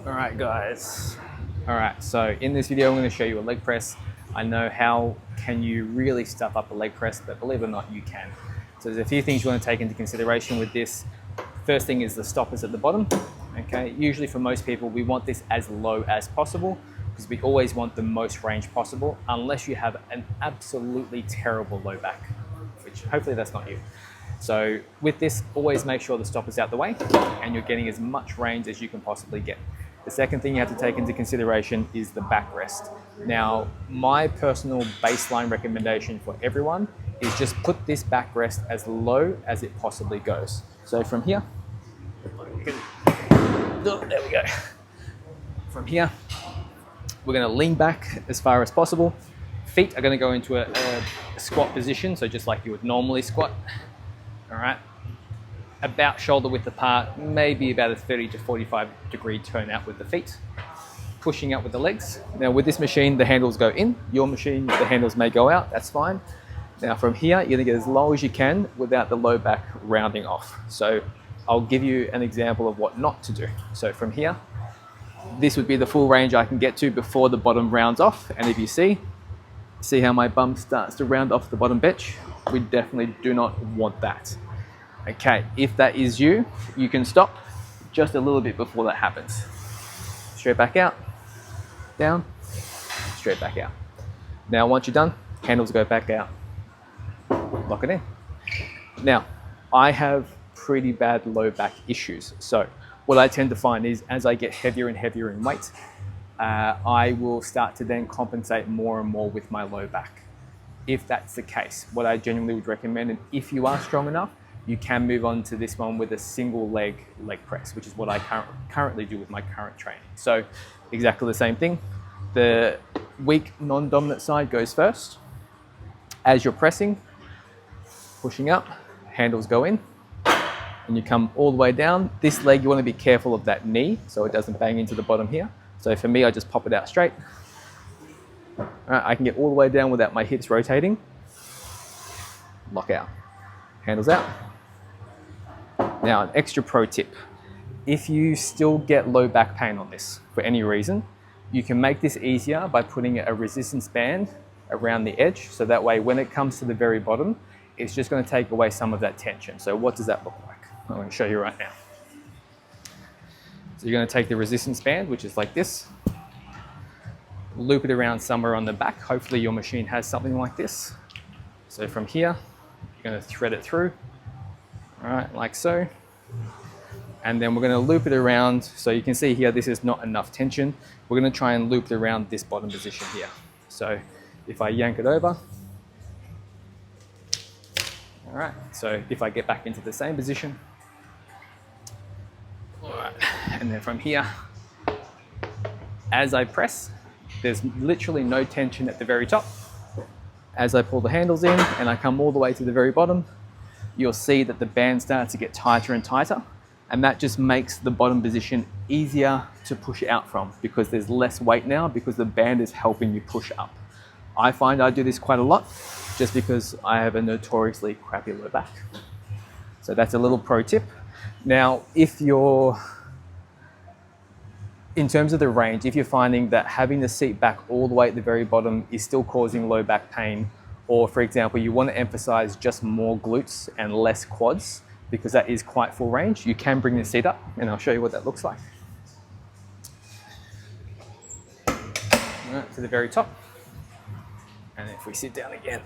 All right, guys. All right, so in this video, I'm going to show you a leg press. I know how can you really stuff up a leg press, but believe it or not, you can. So there's a few things you want to take into consideration with this. First thing is the stoppers at the bottom. Okay, usually for most people, we want this as low as possible because we always want the most range possible, unless you have an absolutely terrible low back, which hopefully that's not you. So with this, always make sure the stopper's out the way and you're getting as much range as you can possibly get. The second thing you have to take into consideration is the backrest. Now, my personal baseline recommendation for everyone is just put this backrest as low as it possibly goes. So from here, there we go. From here, we're going to lean back as far as possible. Feet are going to go into a squat position, so just like you would normally squat. All right, about shoulder width apart, maybe about a 30 to 45 degree turn out with the feet, pushing up with the legs. Now with this machine, the handles go in. Your machine, the handles may go out, that's fine. Now from here, you're gonna get as low as you can without the low back rounding off. So I'll give you an example of what not to do. So from here, this would be the full range I can get to before the bottom rounds off. And if you see how my bum starts to round off the bottom bench? We definitely do not want that. Okay, if that is you, you can stop just a little bit before that happens. Straight back out, down, straight back out. Now once you're done, handles go back out. Lock it in. Now, I have pretty bad low back issues. So what I tend to find is as I get heavier and heavier in weight, I will start to then compensate more and more with my low back. If that's the case, what I genuinely would recommend, and if you are strong enough, you can move on to this one with a single leg press, which is what I currently do with my current training. So exactly the same thing. The weak non-dominant side goes first. As you're pressing, pushing up, handles go in, and you come all the way down. This leg, you want to be careful of that knee so it doesn't bang into the bottom here. So for me, I just pop it out straight. All right, I can get all the way down without my hips rotating. Lock out. Handles out. Now, an extra pro tip. If you still get low back pain on this for any reason, you can make this easier by putting a resistance band around the edge. So that way, when it comes to the very bottom, it's just going to take away some of that tension. So what does that look like? I'm going to show you right now. So you're going to take the resistance band, which is like this, loop it around somewhere on the back. Hopefully your machine has something like this. So from here, you're going to thread it through, all right, like so. And then we're going to loop it around. So you can see here, this is not enough tension. We're going to try and loop it around this bottom position here. So if I yank it over, all right, so if I get back into the same position, all right, and then from here, as I press, there's literally no tension at the very top. As I pull the handles in and I come all the way to the very bottom, you'll see that the band starts to get tighter and tighter, and that just makes the bottom position easier to push out from because there's less weight now because the band is helping you push up. I find I do this quite a lot just because I have a notoriously crappy low back. So that's a little pro tip. Now, if you're, in terms of the range, if you're finding that having the seat back all the way at the very bottom is still causing low back pain, or for example, you want to emphasize just more glutes and less quads, because that is quite full range, you can bring the seat up and I'll show you what that looks like. All right, to the very top. And if we sit down again,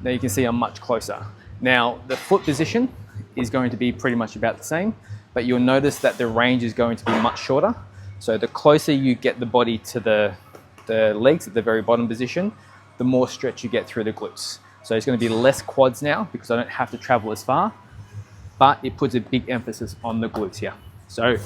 now you can see I'm much closer. Now, the foot position is going to be pretty much about the same, but you'll notice that the range is going to be much shorter. So the closer you get the body to the legs at the very bottom position, the more stretch you get through the glutes. So it's going to be less quads now because I don't have to travel as far, but it puts a big emphasis on the glutes here. So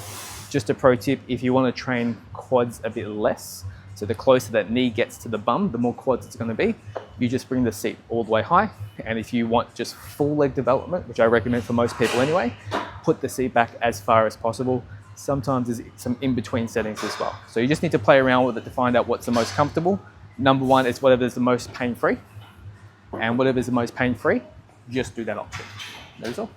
just a pro tip, if you want to train quads a bit less, so the closer that knee gets to the bum, the more quads it's going to be. You just bring the seat all the way high. And if you want just full leg development, which I recommend for most people anyway, put the seat back as far as possible. Sometimes there's some in-between settings as well. So you just need to play around with it to find out what's the most comfortable. Number one is whatever is the most pain-free. And whatever is the most pain-free, just do that option. That is all.